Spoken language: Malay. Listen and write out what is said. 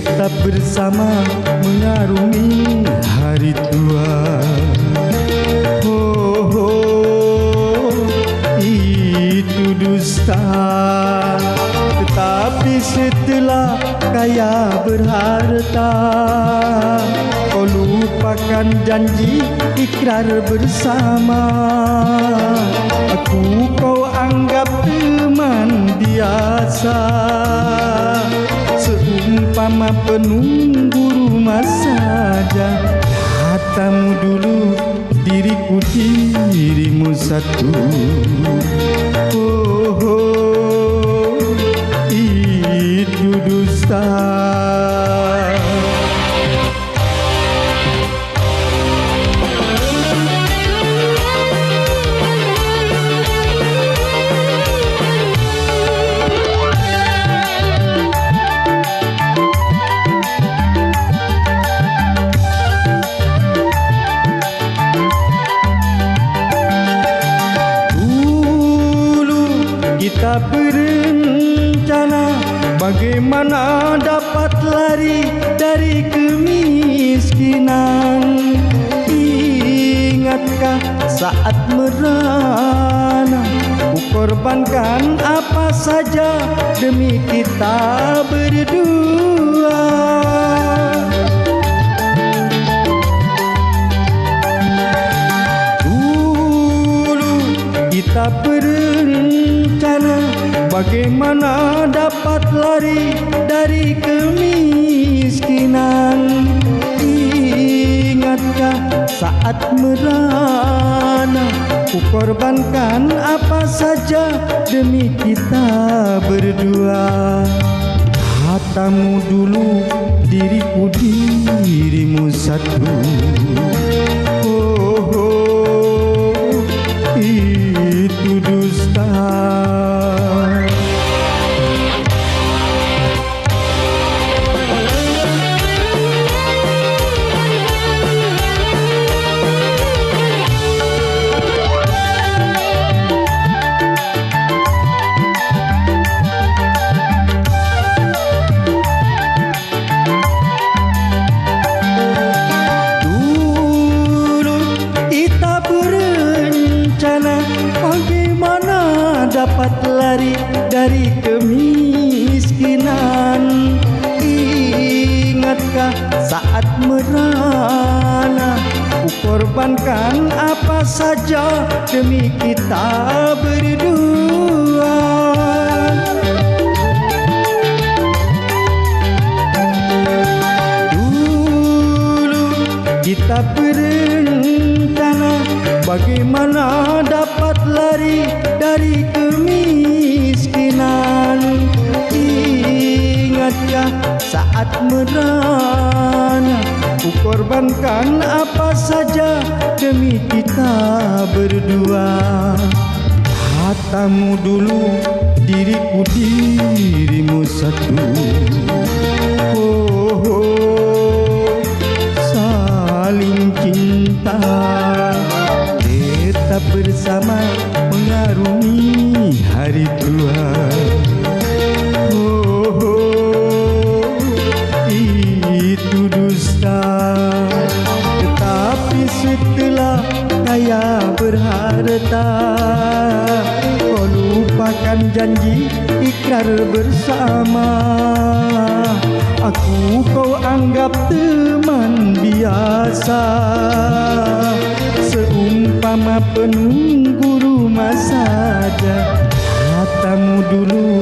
tetap bersama mengarungi hari tua. Oh, oh, itu dusta. Tetapi setelah kaya berharta, kau lupakan janji ikrar bersama. Aku kau anggap teman biasa, seumpama penunggu rumah saja. Katamu dulu, diriku dirimu satu. Oh, oh, itu dusta. Kita berencana bagaimana dapat lari dari kemiskinan. Ingatkah saat merana ku korbankan apa saja demi kita berdua. Dulu kita berencana bagaimana dapat lari dari kemiskinan. Ingatkah saat merana ku korbankan apa saja demi kita berdua. Katamu dulu, diriku dirimu satu. Oh, oh, itu dusta. Bagaimana dapat lari dari kemiskinan. Ingatkah saat merana ku korbankan apa saja demi kita berdua. Dulu kita berencana bagaimana dapat lari dari kemiskinan. Ingatkah saat merana ku korbankan apa saja demi kita berdua. Katamu dulu, diriku dirimu satu. Oh, oh, saling cinta, tetap bersama mengarungi hari tua. Oh, oh, itu dusta. Tetapi setelah kaya berharta, kau lupakan janji ikrar bersama. Aku kau anggap teman biasa, seumpama penunggu rumah saja. Katamu dulu,